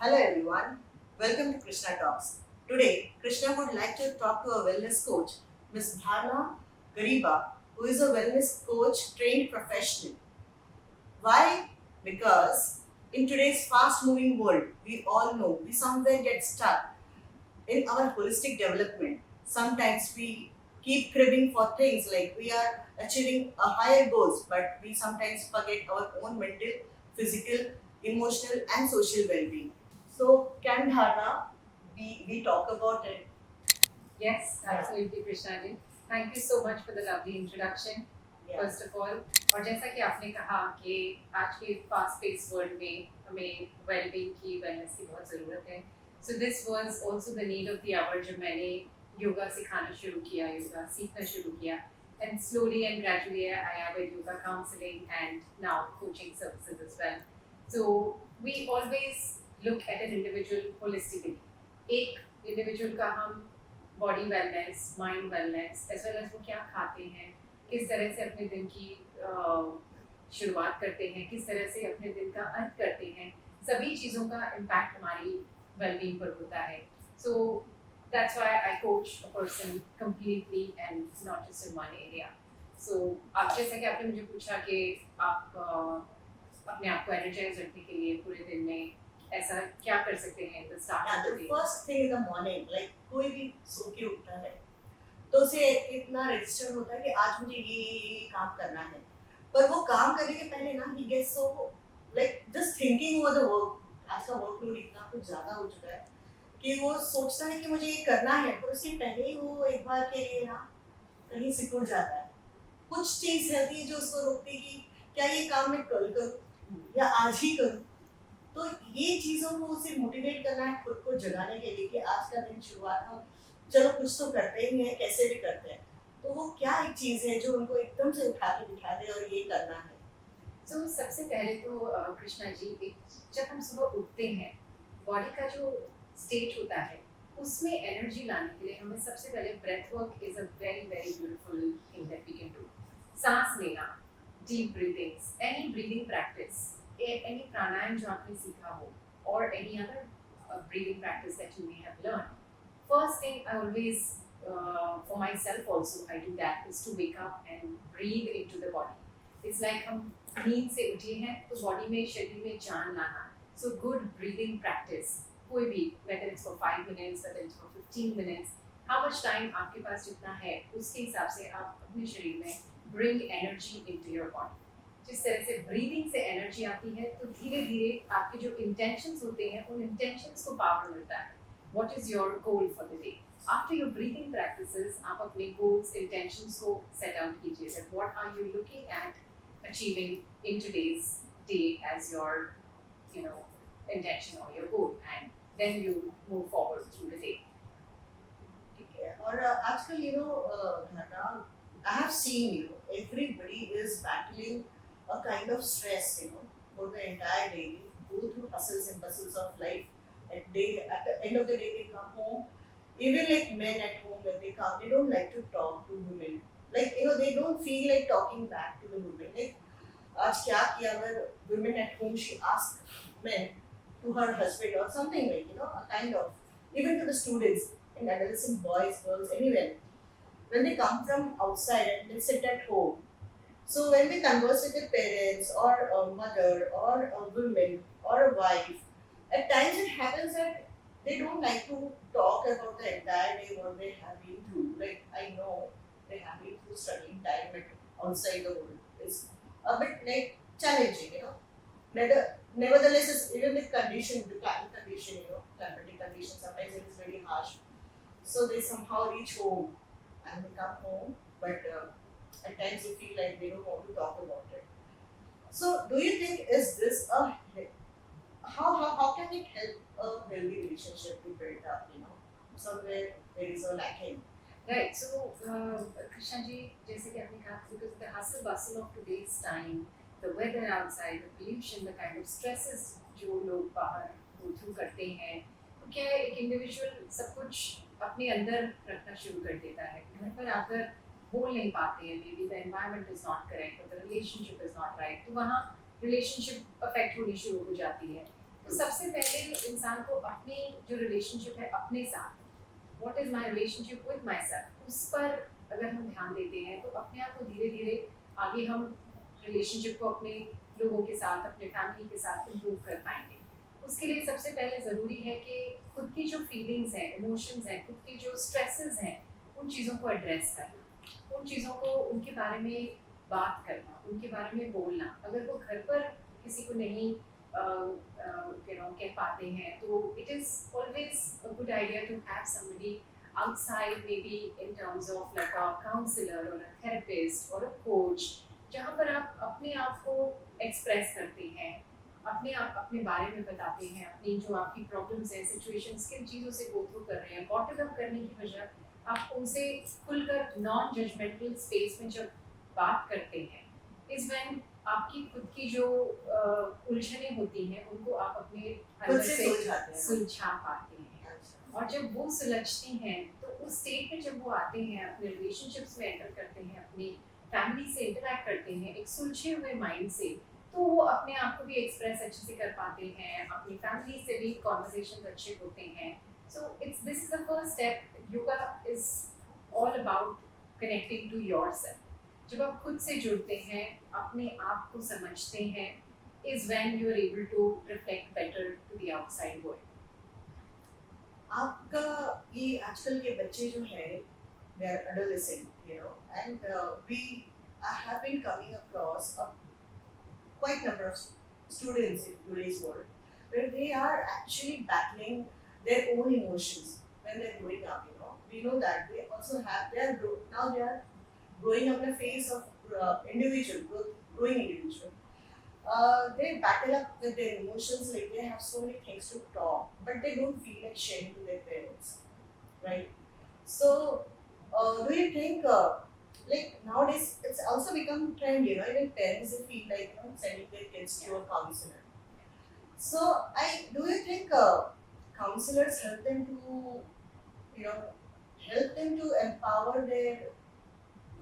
Hello everyone, welcome to Krishna Talks. Today, Krishna would like to talk to a wellness coach, Ms. Bhana Gariba, who is a wellness coach trained professional. Why? Because in today's fast moving world, we all know we somewhere get stuck in our holistic development. Sometimes we keep cribbing for things like we are achieving a higher goals, but we sometimes forget our own mental, physical, emotional, and social well-being. So, can Dharna, we talk about it? Yes, Yeah. absolutely, Krishna ji. Thank you so much for the lovely introduction. Yeah. First of all और जैसा कि आपने कहा कि आज के fast pace world में हमें वेलबींग की वेलनेस की बहुत ज़रूरत है so this was also the need of the hour जब मैंने योगा सिखाना शुरू किया योगा सीखना शुरू किया and slowly and gradually I added yoga counselling and now coaching services as well so we always look at an individual holistically एक individual का हम body wellness mind wellness as well as वो क्या खाते हैं किस तरह से अपने दिन की शुरुआत करते हैं किस तरह से अपने दिन का अंत करते हैं सभी चीज़ों का इम्पैक्ट हमारी वेलबींग पर होता है so that's why I coach a person completely and not just in one area so आप जैसा कि आपने मुझे पूछा कि आप अपने आप को एनर्जाइज रखने के लिए पूरे दिन में ऐसा क्या कर सकते हैं the start Yeah, of the the day first thing in the morning, like कोई भी सो के उठता है तो उसे इतना रजिस्टर होता है कि आज मुझे ये काम करना है, पर वो काम करने के पहले ना ही gets so like just thinking over the work. आज का वर्कलोड इतना कुछ ज्यादा हो चुका है कि वो सोचता है कि मुझे ये करना है, पर उसके पहले ही वो एक बार के लिए ना कहीं सिकुड़ जाता है। कुछ चीज रहती है जो उसको रोकती है कि क्या ये काम मैं कल करूँ या आज ही करूँ। तो ये चीज़ों को उसे मोटिवेट करना है खुद को जगाने के लिए कि आज का दिन शुरुआत हम चलो कुछ तो करते ही हैं, कैसे भी करते हैं। तो वो क्या एक चीज़ है जो उनको एकदम से उठा के बिठा दे और ये करना है। तो सबसे पहले तो कृष्णा जी जब हम सुबह उठते हैं बॉडी का जो स्टेट होता है उसमें एनर्जी लाने के लिए हमें सबसे पहले breath work is a very very beautiful thing that we can do सांस लेना deep breathings any breathing practice any pranayama जो आपने सीखा हो और any other breathing practice that you may have learn first thing I always for myself also I do that is to wake up and breathe into the body it's like हम नींद से उठे हैं तो बॉडी में शरीर में जान लाना सो गुड ब्रीदिंग प्रैक्टिस कोई भी whether it's for 5 minutes whether it's for 15 minutes how much time आपके पास जितना है उसके हिसाब से आप अपने शरीर में bring energy into your body जिस तरह से ब्रीदिंग से एनर्जी आती है तो धीरे धीरे आपके जो इंटेंशंस होते हैं उन इंटेंशंस को पावर मिलता है what is your goal for the day after your breathing practices आप अपने गोल्स इंटेंशंस को सेट आउट कीजिए that what are you looking at achieving in today's day as your intention or your goal and then you move forward through the day ठीक है। और आजकल घटना I have seen everybody is battling a kind of stress for the entire day. They go through hustles and bustles of life. At the end of the day they come home. Even like men at home when they come, they don't like to talk to women. Like they don't feel like talking back to the women. Like आज क्या किया अगर women at home she ask men to her husband or something like a kind of even to the students and adolescent boys girls anyone when they come from outside and they sit at home. So when we converse with their parents or a mother or a woman or a wife, at times it happens that they don't like to talk about the entire day what they have been through. Like I know they have been through struggling time at outside the world. It's a bit like challenging. Nevertheless, it's even the condition, the climate condition, climatic condition, sometimes it is very harsh. So they somehow reach home and they come home, but at times they feel like they don't want to talk about it. So do you think is this a how can it help a healthy relationship be built up? Somewhere there is a lacking. right so krishna ji jaise ki aapne kaha because the hustle bustle of today's time the weather outside the pollution the kind of stresses जो लोग बाहर go through करते हैं तो क्या है एक individual सब कुछ अपने अंदर रखना शुरू कर देता है घर पर आकर बोल नहीं पाते हैं may be the environment is not correct the relationship is not right तो वहाँ रिलेशनशिप अफेक्ट होनी शुरू हो जाती है तो सबसे पहले इंसान को अपनी जो रिलेशनशिप है अपने साथ, what is my relationship with my self, उस पर अगर हम ध्यान देते हैं तो अपने आप को धीरे धीरे आगे हम रिलेशनशिप को अपने लोगों के साथ, अपने फैमिली के साथ इम्प्रूव कर पाएंगे। उसके लिए सबसे पहले ज़रूरी है कि खुद की जो फीलिंग्स हैं, इमोशंस हैं, खुद की जो स्ट्रेसेस हैं, उन चीज़ों को एड्रेस करना, उन चीज़ों को, उनके बारे में बात करना, उनके बारे में बोलना। अगर वो घर पर किसी को नहीं कह पाते हैं तो it is always a good idea to have somebody outside, maybe in terms of like a counselor or a therapist or a coach, जहाँ पर आप अपने आप को एक्सप्रेस करते हैं, अपने आप अपने बारे में बताते हैं, अपनी जो आपकी प्रॉब्लम्स हैं, सिचुएशंस, किन चीज़ों से गो थ्रू कर रहे हैं, बॉटल अप करने की बजाय आप उनसे खुलकर नॉन जजमेंटल स्पेस में जब बात करते हैं, इस व्हेन आपकी खुद की जो उलझनें होती हैं उनको आप अपने खुद अंदर से से सुलझाते हैं। सुलझा पाते हैं। अच्छा। और जब वो सुलझती हैं तो उस स्टेट में जब वो आते हैं, अपने रिलेशनशिप्स में एंटर करते हैं, अपनी फैमिली से इंटरेक्ट करते हैं एक सुलझे हुए माइंड से, तो वो अपने आप को भी एक्सप्रेस अच्छे से कर पाते हैं, अपनी फैमिली से भी कॉन्वर्सेशन अच्छे होते हैं। So it's this is the first step. Yoga is all about connecting to yourself. जब आप खुद से जुड़ते हैं, अपने आप को समझते हैं, is when you are able to reflect better to the outside world. आपका ये आजकल के बच्चे जो है they are adolescent, and we have been coming across a quite number of students in today's world where they are actually battling their own emotions when they're growing up. We know that they also have now they are growing up in a phase of growing individual. They battle up with their emotions, like they have so many things to talk, but they don't feel like sharing to their parents, right? So, do you think, like nowadays, it's also become trend, even parents they feel like sending their kids to a counselor. So, do you think counselors help them to, empower their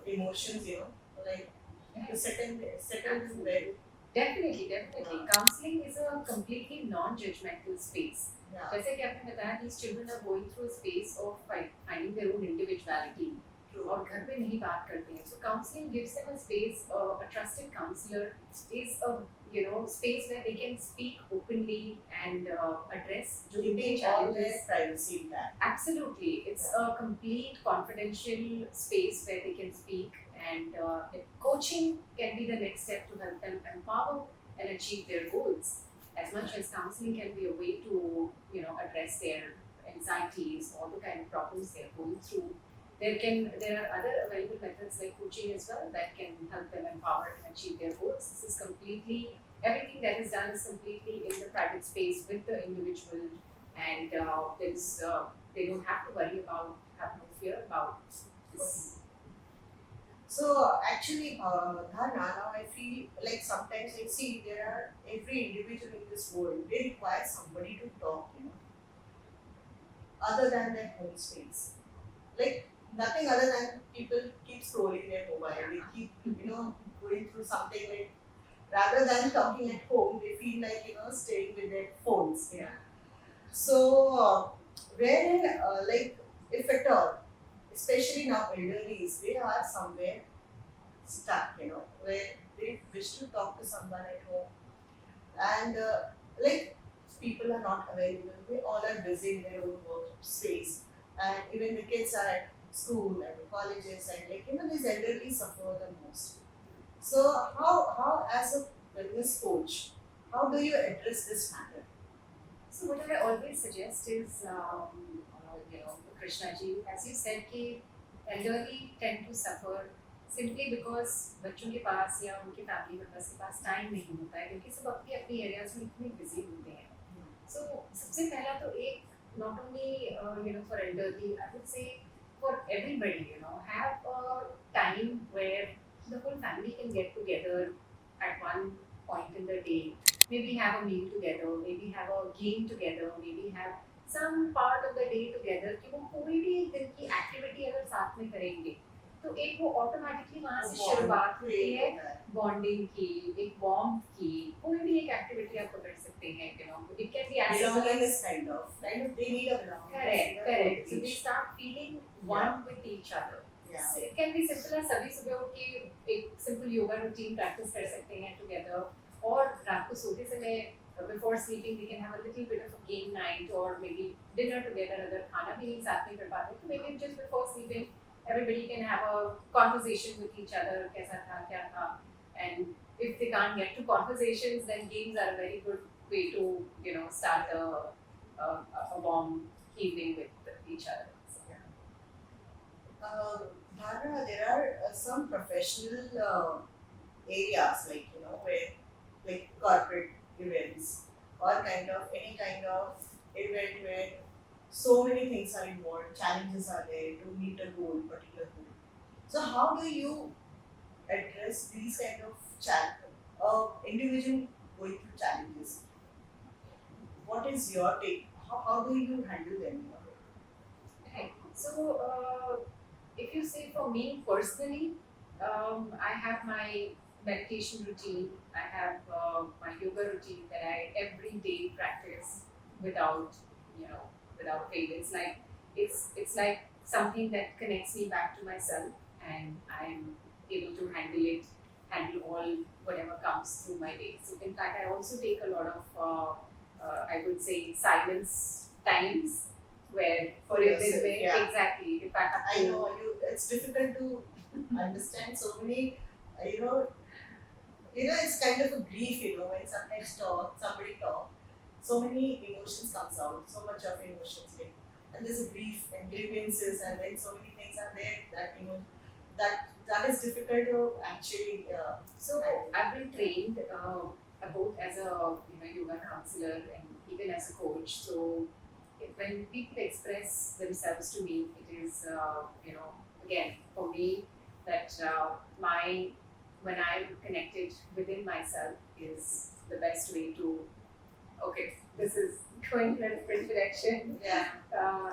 emotions, like to settle to their. Definitely, definitely. Counseling is a completely non-judgmental space. Yeah. जैसे कि आपने बताया, these children are going through a space of finding their own individuality. True. और घर पे नहीं बात करते हैं. So counseling gives them a space. A trusted counselor is a space where they can speak openly and address जो उनके Keeping all challenges. their privacy intact. Absolutely, it's a complete confidential space where they can speak, and coaching can be the next step to help them empower and achieve their goals. As much as counseling can be a way to address their anxieties, all the kind of problems they are going through. There are other available methods like coaching as well that can help them empower and achieve their goals. This is completely, everything that is done is completely in the private space with the individual, and they don't have to worry about, have no fear about this. So actually, Dharna, now I feel like sometimes I see there are every individual in this world, they require somebody to talk, other than their home space. Like nothing other than people keep scrolling their mobile, they keep, going through something like, rather than talking at home, they feel like, staying with their phones. Yeah. So, wherein, like, if at all, especially now elderlies, they are somewhere stuck, where they wish to talk to someone at home, and like people are not available. They all are busy in their own work space, and even the kids are at school and colleges, and these elderly suffer the most. So, how as a wellness coach, how do you address this matter? So what I always suggest is, Krishna ji, as you said, कि elderly tend to suffer simply because बच्चों के पास या उनके family members के पास time नहीं होता है, क्योंकि सब अपनी अपनी एरियाज में इतने बिजी होते हैं. So सबसे पहला तो एक, not only for elderly, I would say for everybody, have a time where the whole family can get together at one point in the day. Maybe have a meal together, maybe have a game together, maybe have some part of the day together, कि वो कोई भी एक दिन की activity अगर साथ में करेंगे तो एक वो ऑटोमेटिकली वहाँ से Bond शुरुआत होती create है होता है. बॉन्डिंग की, एक वार्मथ की। कोई भी एक एक्टिविटी आप पकड़ सकते हैं, you know, it can be as simple Belongingness as kind of they need a belongingness. correct, correct. So they Each. start feeling one with each other. Yeah. So it can be simple as सभी सुबह उठ के एक simple yoga routine practice कर सकते हैं together, और रात को सोते समय before sleeping we can have a little bit of a game night or maybe dinner together. अगर खाना भी नहीं साथ में कर पाते तो maybe just before sleeping everybody can have a conversation with each other, कैसा था क्या था, and if they can't get to conversations then games are a very good way to, you know, start a warm evening with each other. So, Bharna, there are some professional areas like where like corporate events or any kind of event where so many things are involved, challenges are there to meet a goal, particular goal. So how do you address these kind of individual going through challenges? What is your take? How do you handle them? okay. So if you say for me personally, I have my meditation routine. I have my yoga routine that I every day practice without, you know, without fail. It's like something that connects me back to myself, and I'm able to handle all whatever comes through my day. So in fact, I also take a lot of I would say silence times where For yourself, with yeah. exactly if I have I to know it's difficult to understand so many, it's kind of a grief, when somebody talk, so many emotions comes out, so much of emotions, and there's a grief and grievances, and then so many things are there that that is difficult to actually. So I've been trained both as a yoga counselor and even as a coach. So when people express themselves to me, it is again for me that my when I'm connected within myself is the best way to okay, this is going in a different direction. Yeah.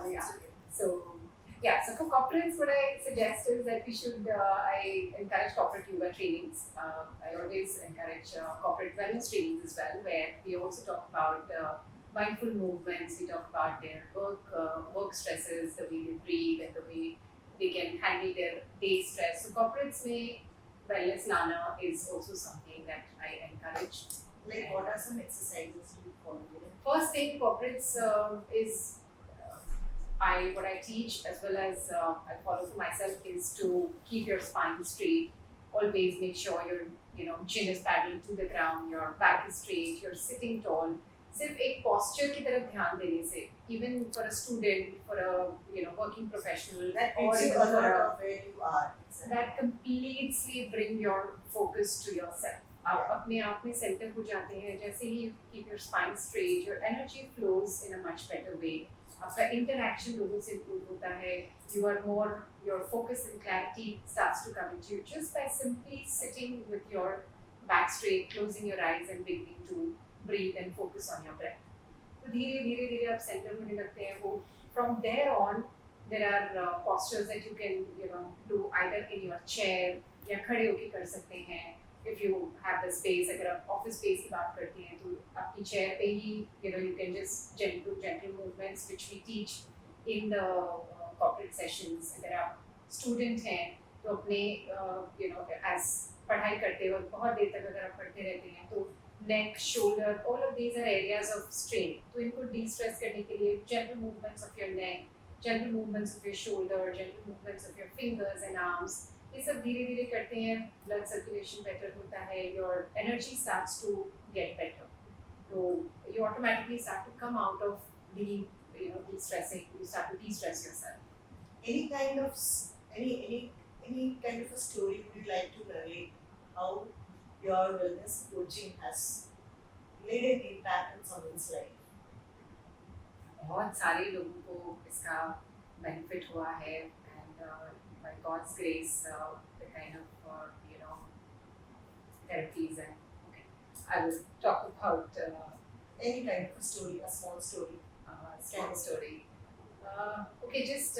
Yeah. So yeah, so for corporates, what I suggest is that we should. I encourage corporate yoga trainings. I always encourage corporate wellness trainings as well, where we also talk about mindful movements. We talk about their work stresses, the way they breathe, and the way they can handle their day stress. So corporates may wellness lana is also something that I encourage. Like, what are some exercises you follow? First thing, corporates is what I teach as well as I follow for myself is to keep your spine straight. Always make sure your chin is parallel to the ground, your back is straight, you're sitting tall. सिर्फ एक posture की तरफ ध्यान देने से, even for a student, for a working professional, That or takes you even a for lot a of where you are. that completely bring your focus to yourself. आप अपने आप में सेंटर हो जाते हैं. जैसे ही you keep your spine straight, your energy flows in a much better way. आपका interaction लोगों से improve होता है. You are more, your focus and clarity starts to come into you just by simply sitting with your back straight, closing your eyes and beginning to breathe and focus on your breath. तो धीरे धीरे धीरे आप centre होने लगते हैं. वो from there on there are postures that you can do either in your chair या खड़े होके कर सकते हैं. If you have the space, अगर आप office space की बात करते हैं तो आपकी chair पे ही you can just gentle movements which we teach in the corporate sessions. अगर आप student हैं तो अपने as पढ़ाई करते वक्त बहुत देर तक अगर आप पढ़ते रहते हैं तो neck, shoulder, all of these are areas of strain. तो इनको de-stress करने के लिए gentle movements of your neck, gentle movements of your shoulder, gentle movements of your fingers and arms. ये सब धीरे धीरे करते हैं, blood circulation better होता है, your energy starts to get better. So you automatically start to come out of the de-stressing. You start to de-stress yourself. Any kind of a story would you like to narrate how your wellness coaching has made an impact on someone's life? बहुत सारे लोगों को इसका benefit हुआ है, and by God's grace, the kind of therapies and I will talk about Any kind of a story, a small story. small story. Okay, just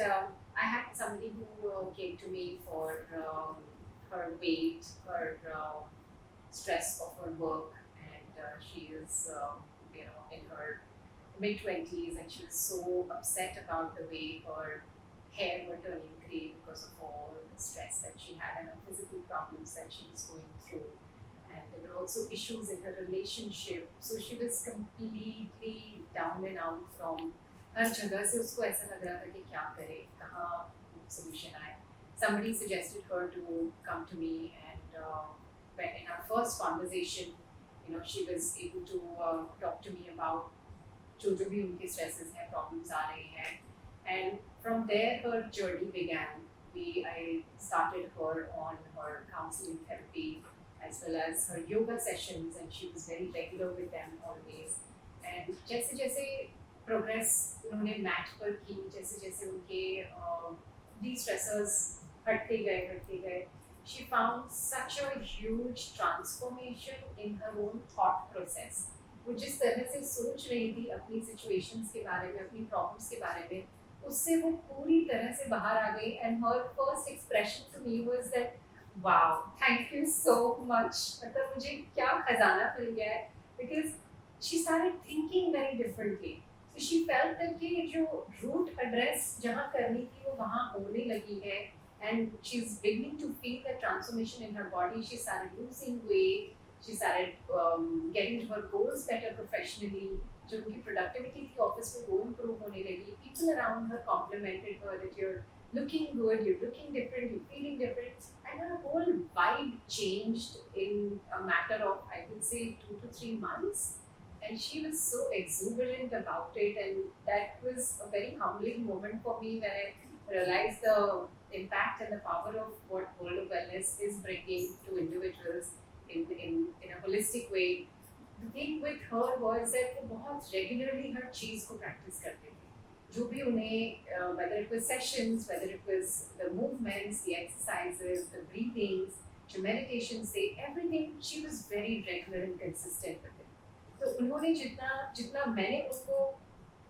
I had somebody who came to me for her weight, her stress of her work, and she is in her mid 20s, and she was so upset about the way her hair were turning grey because of all the stress that she had and the physical problems that she was going through. And there were also issues in her relationship. So she was completely down and out from हर जगह से उसको ऐसा लग रहा था कि क्या करे, कहाँ solution आए. Somebody suggested her to come to me, and when in our first conversation, she was able to talk to me about जो जो भी उनके stresses हैं, problems आ रहे हैं. And from there her journey began. I started her on her counseling therapy as well as her yoga sessions, and she was very regular with them always. And जैसे जैसे progress उन्होंने mat पर की, जैसे जैसे उनके de-stressors हटते गए, she found such a huge transformation in her own thought process. वो जिस तरह से सोच रही थी अपनी situations के बारे में, अपनी problems के बारे में, उससे वो पूरी तरह से बाहर आ गई. And her first expression to me was that, wow, thank you so much. मतलब मुझे क्या खजाना मिल गया है, because she started thinking very differently. So she felt that कि जो root address जहाँ करनी थी वो वहाँ होने लगी है, and she's beginning to feel the transformation in her body. She started losing weight. She started getting to her goals better professionally. जो उनकी productivity थी office में वो improve होने लगी. People around her complimented her that you're looking good, you're looking different, you're feeling different, and her whole vibe changed in a matter of, I would say, 2 to 3 months. And she was so exuberant about it, and that was a very humbling moment for me when I realized the impact and the power of what World of Wellness is bringing to individuals in a holistic way. The thing with her was that वो बहुत regularly हर चीज़ को practice करते थे. जो भी उन्हें whether it was sessions, whether it was the movements, the exercises, the breathings, जो meditations थे, everything, she was very regular and consistent with it. तो उन्होंने जितना मैंने उनको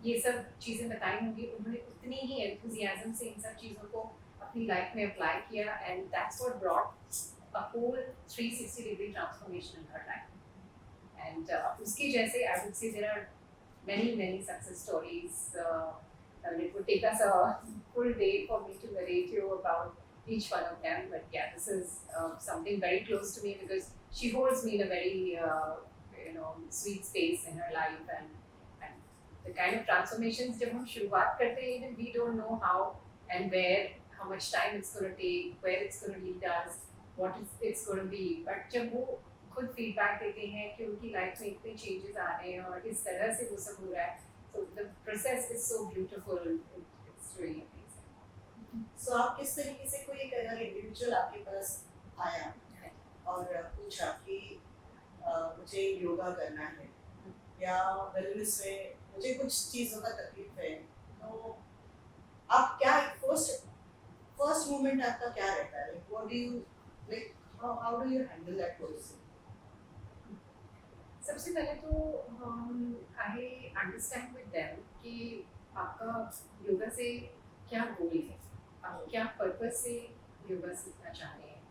ये सब चीज़ें बताई होंगी, उन्होंने उतनी ही enthusiasm से इन सब चीज़ों को अपनी लाइफ में apply किया, and that's what brought a whole 360-degree transformation in her life. And उसके जैसे, I would say there are many success stories. And it would take us a full day for me to narrate you about each one of them. But yeah, this is something very close to me because she holds me in a very sweet space in her life, and the kind of transformations जब हम शुरुआत करते हैं, even we don't know how and where, how much time it's going to take, where it's going to lead us, what it's going to be. But जब वो खुद feedback देते हैं कि उनकी लाइफ में इतने चेंजेस आ रहे हैं और इस तरह से वो सब हो रहा है, so the process is so beautiful. It's really amazing. So आप किस तरीके से कोई एक अगर इंडिविजुअल आपके पास आया और पूछा कि मुझे योगा करना है या वेलनेस में मुझे कुछ चीज़ों का तकलीफ है, तो आप क्या फर्स्ट मोमेंट आपका क्या रहता है? Like what do you like? How do you handle that person? सबसे पहले तो आई अंडरस्टैंड विद देम कि आपका योगा से क्या गोल है, आप क्या पर्पस से योगा सीखना चाह रहे हैं.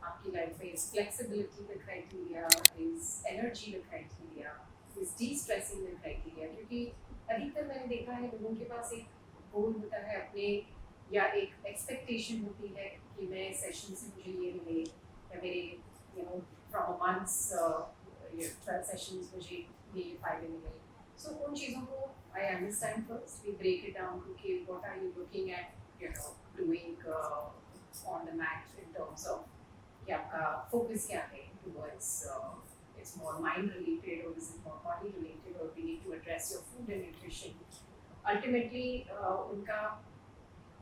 आपकी लाइफ में is flexibility the criteria, is energy the criteria, is D stressing the criteria. क्योंकि अधिकतर मैंने देखा है लोगों के पास एक गोल होता है अपने, या एक एक्सपेक्टेशन होती है कि मैं सेशन से मुझे ये मिले, या मेरे फ्रॉम अ मंथ्स 12 sessions मुझे ये फायदे मिले. So उन चीज़ों को I understand first. We break it down to okay, what are you looking at, doing on the mat in terms of कि आपका focus क्या है towards it's more mind related or is it more body related, or we need to address your food and nutrition. Ultimately उनका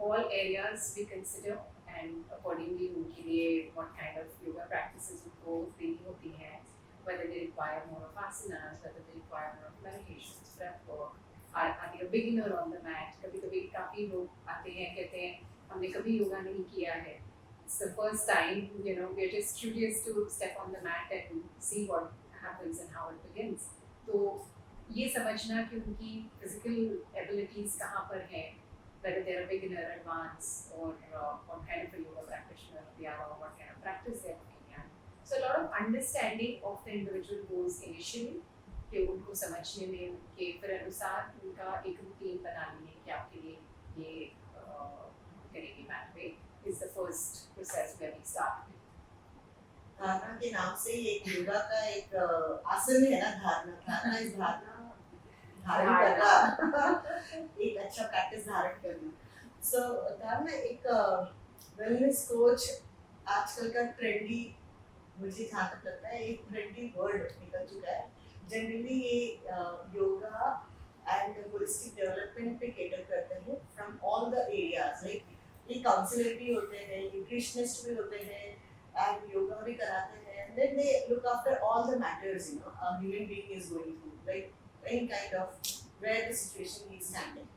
all areas we consider, and accordingly उनके लिए what kind of yoga practices उनको देनी होती हैं, whether they require more of asanas, whether they require more of meditations, breath work, are they a beginner on the mat. कभी काफ़ी लोग आते हैं कहते हैं हमने कभी योगा नहीं किया है, it's the first time, we're just curious to step on the mat and see what happens and how it begins. तो ये समझना कि उनकी physical abilities कहाँ पर हैं, whether they're a beginner, advanced, or what kind of a yoga practitioner they are, or what kind of practice they're looking at. So a lot of understanding of the individual goes initially, कि उनको समझने में उनके फिर अनुसार उनका एक routine बना लें कि आपके लिए ये करेगी mat way is the first process where we start. धारणा के नाम से ही एक योगा का एक आसन है ना, धारणा। धारणा इस धारणा धारण करना एक अच्छा प्रैक्टिस धारण करना। सो धारणा एक वेलनेस कोच आजकल का ट्रेंडी, मुझे जहाँ तक लगता है एक ट्रेंडी वर्ड निकल चुका है। जनरली ये योगा एंड होलिस्टिक डेवलपमेंट पे केटर करते हैं from all the areas. Like ये काउंसलर भी होते हैं, न्यूट्रिशनिस्ट भी होते हैं, and yoga भी कराते हैं, and then they look after all the matters, you know, a human being is going through, like any kind of where the situation he is standing.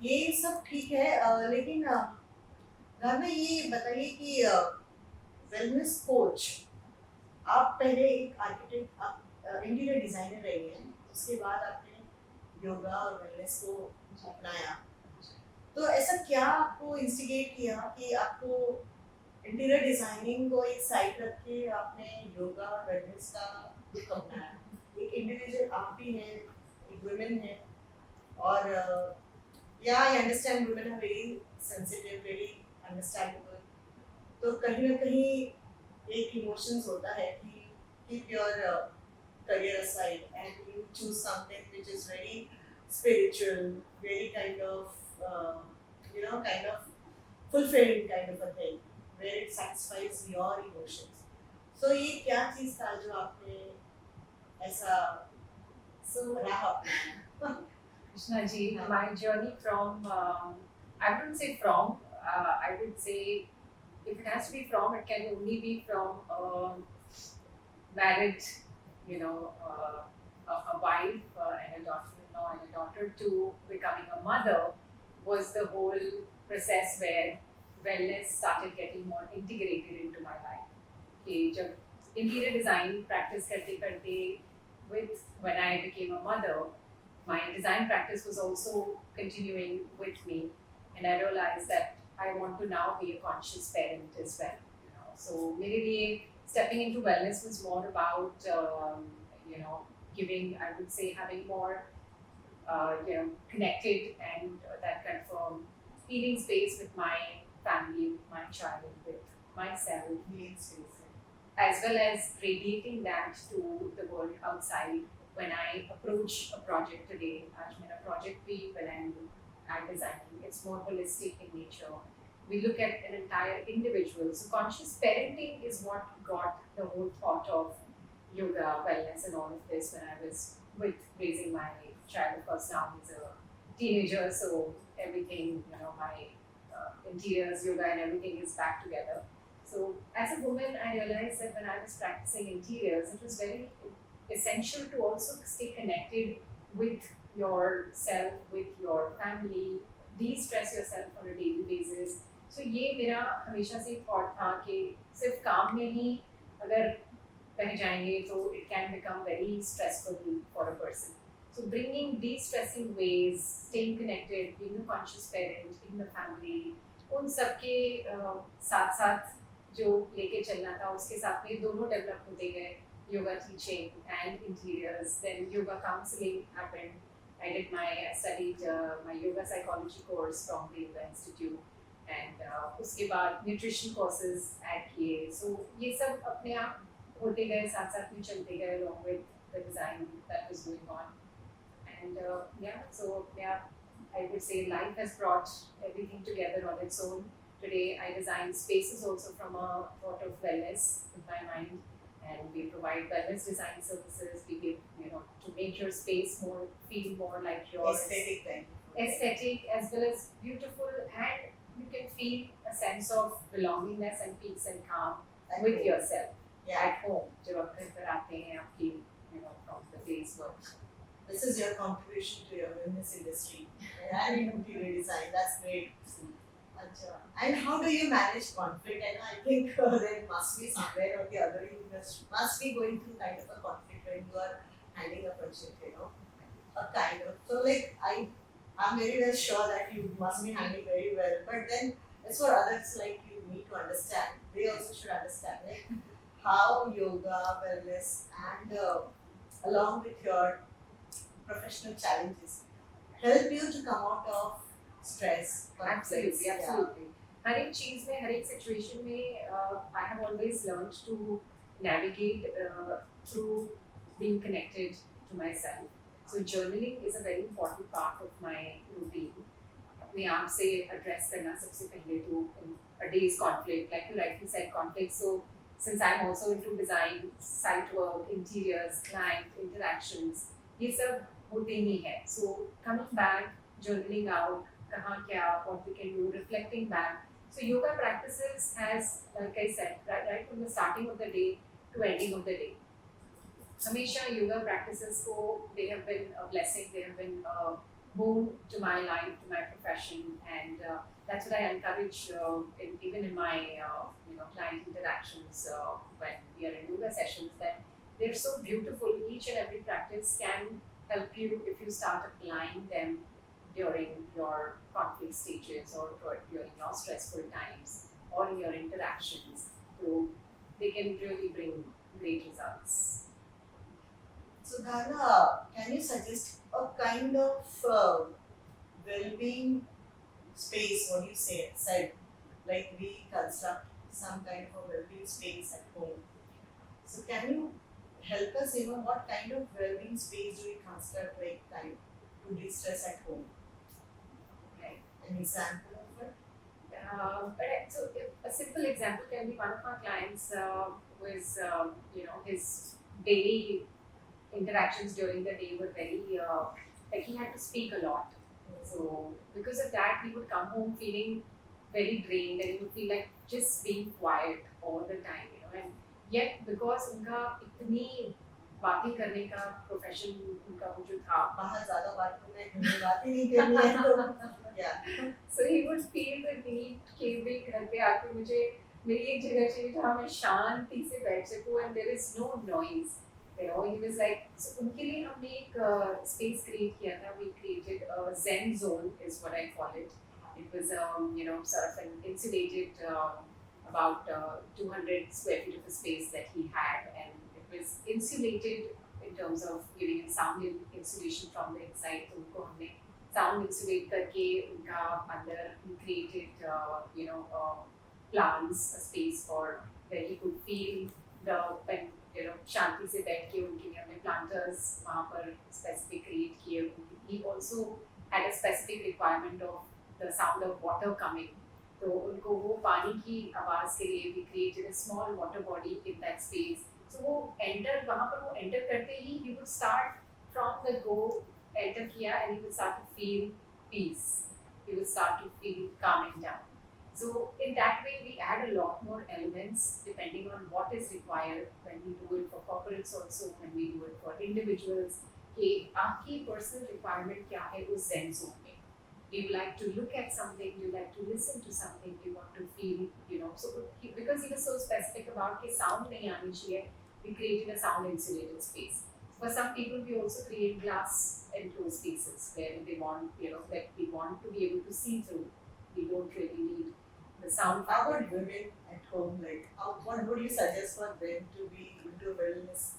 ये सब ठीक है, लेकिन धारणा ये बताइए कि वेलनेस कोच, आप पहले एक आर्किटेक्ट, आप इंटीरियर डिजाइनर रही हैं, उसके बाद आपने योगा और वेलनेस को अपनाया, तो ऐसा क्या आपको इंस्टिगेट किया कि आपको इंटीरियर डिजाइनिंग को एक साइड रख के आपने योगा और वेलनेस का लुक अपनाया? एक इंडिविजुअल आप भी हैं, एक वुमेन है, और या I understand women are very sensitive, very understandable, तो कहीं ना कहीं एक इमोशंस होता है कि keep your career aside and you choose something which is very spiritual, very kind of kind of fulfilling kind of a thing where it satisfies your emotions. So ये क्या चीज था जो आपने ऐसा राह अपनाया? Krishna ji, my journey from, I wouldn't say from, I would say if it has to be from, it can only be from married, a wife and a daughter-in-law and a daughter to becoming a mother was the whole process where wellness started getting more integrated into my life. कि जब interior design practice करते करते when I became a mother, my design practice was also continuing with me, and I realized that I want to now be a conscious parent as well. So मेरे लिए stepping into wellness was more about giving, I would say, having more connected and that kind of healing space with my family, with my child, with myself, Healing space. as well as radiating that to the world outside. When I approach a project today, आज मेरा project भी when I'm designing, it's more holistic in nature. We look at an entire individual. So conscious parenting is what got the whole thought of yoga, wellness, and all of this when I was with raising my child. Of course, now he's a teenager, so everything, my interiors, yoga, and everything is back together. So as a woman, I realized that when I was practicing interiors, it was very essential to also stay connected with yourself, with your family, de-stress yourself on a daily basis. So ये मेरा हमेशा से thought था कि सिर्फ काम में ही अगर रह जाएंगे तो it can become very stressful for a person. So bringing de-stressing ways, staying connected, being a conscious parent, being a family, उन सब के साथ साथ जो लेके चलना था उसके साथ में दोनों डेवलप होते गए. Yoga teaching and interiors, then yoga counseling happened. I studied my yoga psychology course from the Yoga Institute, and उसके बाद nutrition courses add किए. So ये सब अपने आप होते गए, साथ साथ में चलते गए along with the design that was going on. And I would say life has brought everything together on its own. Today I design spaces also from a thought of wellness in my mind. And we provide wellness design services. We give, to make your space feel more like yours. Aesthetic as well as beautiful, and you can feel a sense of belongingness and peace and calm with yourself at home. जब आप घर पर आते हैं आपकी, from the day's work. This is your contribution to your wellness industry and interior design. That's great. And how do you manage conflict? And I think there must be somewhere or the other you must be going through kind of a conflict when you are handling a project, a kind of. So like I'm very well sure that you must be handling very well. But then it's for others like you need to understand. They also should understand like how yoga, wellness, and along with your professional challenges help you to come out of stress, conflicts. Absolutely, absolutely. हर एक चीज में, हर एक situation में, I have always learned to navigate through being connected to myself. So journaling is a very important part of my routine. अपने आप से address करना सबसे पहले तो a day's conflict, like you rightly said, conflict. So since I'm also into design, site work, interiors, client interactions, ये सब होते ही है. So coming back, journaling out, कहाँ क्या, what we can do, reflecting back. So yoga practices has, like I said, right from the starting of the day to ending of the day. हमेशा yoga practices को, they have been a blessing, they have been a boon to my life, to my profession, and that's what I encourage even in my client interactions when we are in yoga sessions, that they're so beautiful. Each and every practice can help you if you start applying them during your conflict stages or during your stressful times or in your interactions. So they can really bring great results. So Dharna, can you suggest a kind of well-being space? What do you say? Said like we construct some kind of a well-being space at home. So can you help us? What kind of well-being space do we construct, like kind to de-stress at home? Right. An example of it? So a simple example can be one of our clients was his daily interactions during the day were very like he had to speak a lot. So because of that, he would come home feeling very drained, and he would feel like just being quiet all the time, and yet because उनका इतनी बातें करने का profession उनका वो जो था, बाहर ज़्यादा बात करना है, घर में बात ही नहीं करनी है तो yeah. So he would feel the need कि भाई घर पे आके मुझे मेरी एक जगह चाहिए जहाँ मैं शांति से बैठ सकूँ and there is no noise. He was like, so उनके लिए हमने एक space create किया था. We created a Zen zone, is what I call it. It was sort of an insulated about 200 square feet of a space that he had, and it was insulated in terms of giving it sound insulation from the inside. तो उनको हमने sound insulate करके उनका अंदर we created plants, a space for where he could feel the when शांति से बैठ के उनके लिए हमने planters वहाँ पर specific create किए. He also had a specific requirement of the sound of water coming. तो उनको वो पानी की आवाज़ के लिए we created a small water body in that space. So वो वहाँ पर वो enter करते ही he would start from the go, enter किया, and he would start to feel peace. He would start to feel calming down. So in that way, we add a lot more elements depending on what is required when we do it for corporates also, when we do it for individuals. कि आपकी personal requirement क्या है उस Zen zone में? You like to look at something, you like to listen to something, you want to feel, So because he was so specific about कि sound नहीं आनी चाहिए, we created a sound insulated space. For some people, we also create glass enclosed spaces where they want, that we want to be able to see through. We don't really need the sound. How about women at home? Like, what would you suggest for them to be into wellness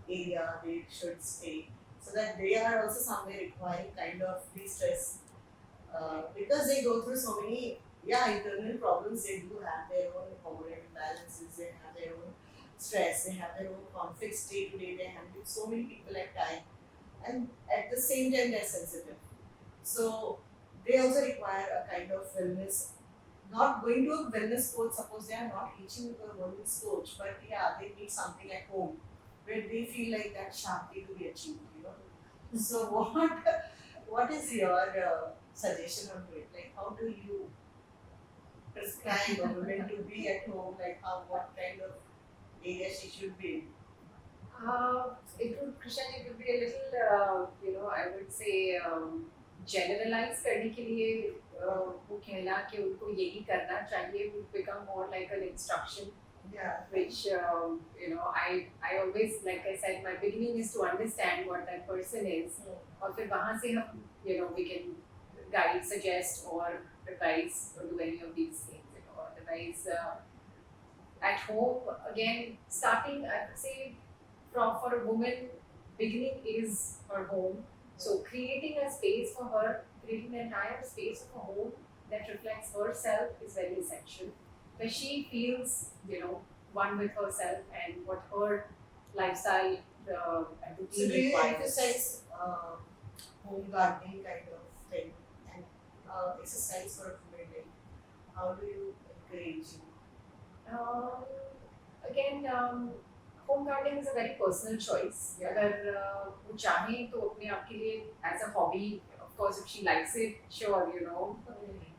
area they should stay, so that they are also somewhere requiring kind of de-stress because they go through so many internal problems. They do have their own hormonal imbalances. They have their own stress. They have their own conflicts day to day. They handle so many people at time, and at the same time they're sensitive. So they also require a kind of wellness. Not going to a wellness coach, suppose they are not reaching to a wellness coach, but they need something at home where they feel like that shanti to be achieved. So what is your suggestion on it? Like, how do you prescribe a woman to be at home? Like, what kind of area she should be in? It would be a little, I would say, generalize करने के लिए वो कहना कि उनको यही करना चाहिए would become more like an instruction. Yeah. which I always, like I said, my beginning is to understand what that person is, और फिर वहाँ से हम we can guide, suggest or advise or do any of these things, otherwise at home again, starting I would say from for a woman, beginning is her home. So creating a space for her, creating the entire space of a home that reflects herself is very essential, where she feels one with herself and what her lifestyle and So routine do you requires. emphasize home gardening kind of thing and exercise for women? Like, how do you encourage you? Um, again, home gardening is a very personal choice. Yeah. अगर वो चाहें तो अपने आप के लिए as a hobby, of course if she likes it, sure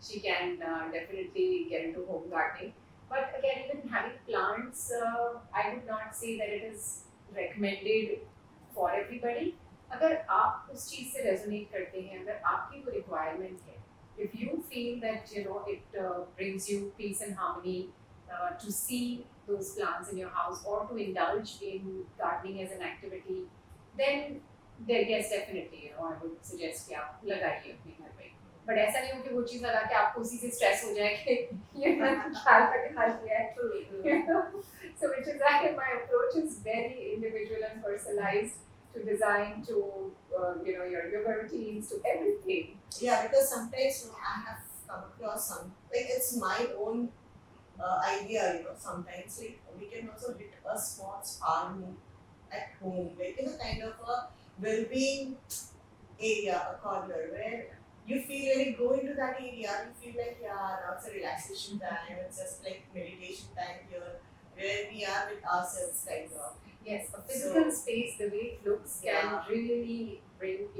she can definitely get into home gardening. But again, even having plants, I would not say that it is recommended for everybody. अगर आप उस चीज़ से resonate करते हैं, अगर आपकी वो requirement है, if you feel that it brings you peace and harmony to see those plants in your house or to indulge in gardening as an activity, then yes, definitely I would suggest कि आप लगाइए अपने घर पे. But ऐसा नहीं हो कि वो चीज़ लगा के आपको उसी से स्ट्रेस हो जाए कि ख्याल किया है. So which is why my approach is very individual and personalized to design, to your yoga routines, to everything. Yeah, because sometimes I have come across some like it's my own idea. Sometimes like we can also hit a small spa at home, like in a kind of a well-being area, a corner where you feel when you go into that area, you feel like yeah, now it's a relaxation time. It's just like meditation time here, where we are with ourselves, kind of. Yes, a physical So, space, the way it looks, Yeah. can really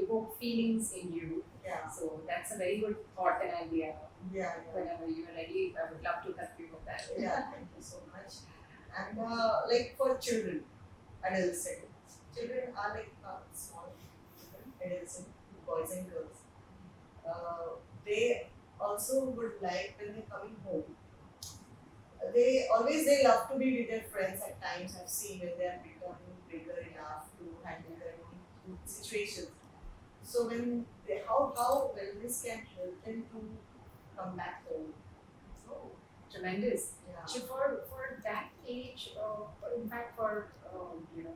evoke feelings in you. yeah, So that's a very good thought and idea. yeah. Whenever you are ready, I would love to help you with that. Yeah, thank you so much. And like for children, adolescents, children are like small children, adolescent boys and girls. They also would like when they're coming home. They love to be with their friends at times. I've seen when they're becoming bigger enough to handle their own situations. So when how wellness can help them to come back home. Oh, tremendous. Yeah. So for that age, in fact, for when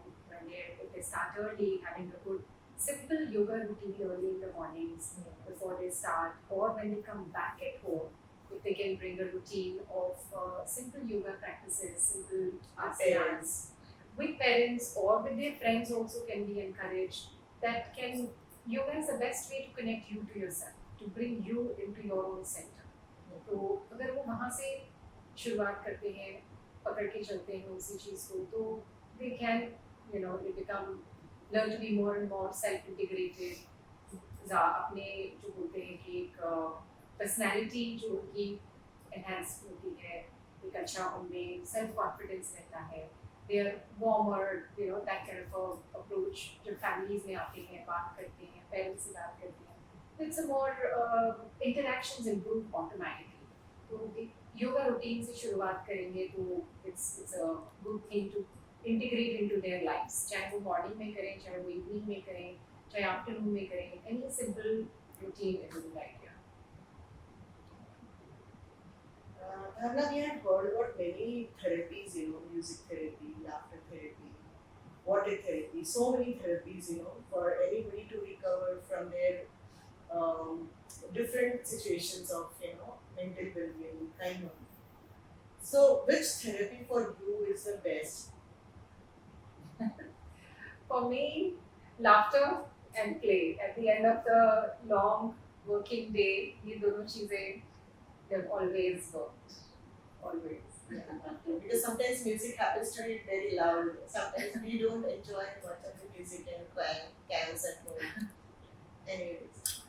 if they start early, having a good simple yoga routine early in the mornings before they start, or when they come back at home, if they can bring a routine of simple yoga practices, simple asanas with parents or with their friends also can be encouraged. That can yoga is the best way to connect you to yourself, to bring you into your own center. तो अगर वो वहाँ से शुरुआत करते हैं, पकड़ के चलते हैं उसी चीज़ को, तो they can they become learn to be more and more self integrated. अपने जो बोलते हैं कि एक पर्सनैलिटी जो उनकी एनहांस होती है, एक अच्छा उनमें सेल्फ कॉन्फिडेंस रहता है, they are warmer, that kind of a approach. जब families में आते हैं, बात करते हैं, parents से बात करते हैं, it's a more interactions improve automatically. तो योगा रूटीन से शुरुआत करेंगे तो it's a good thing to integrate into their lives. चाहे वो मॉर्निंग में करें, चाहे वो इवनिंग में करें, चाहे आफ्टरनून में करें, any simple routine is a good idea. Dharna, we had heard about many therapies, music therapy, laughter therapy, water therapy, so many therapies, for anybody to recover from their different situations of, mental well-being, kind of. So, which therapy for you is the best? For me, laughter and play. At the end of the long working day, ये दोनों चीजें they've always worked. Always. Because sometimes music happens to be very loud. Sometimes we don't enjoy much of the music and chaos at home. Anyways,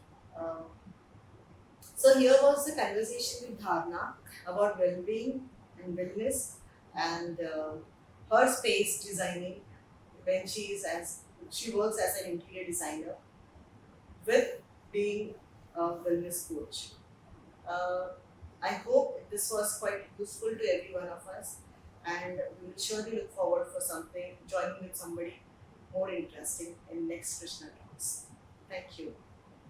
so here was the conversation with Dharna about well-being and wellness and her space designing when she works as an interior designer with being a wellness coach. I hope this was quite useful to every one of us. and we will surely look forward for something, joining with somebody more interesting in next Krishna Talks. Thank you.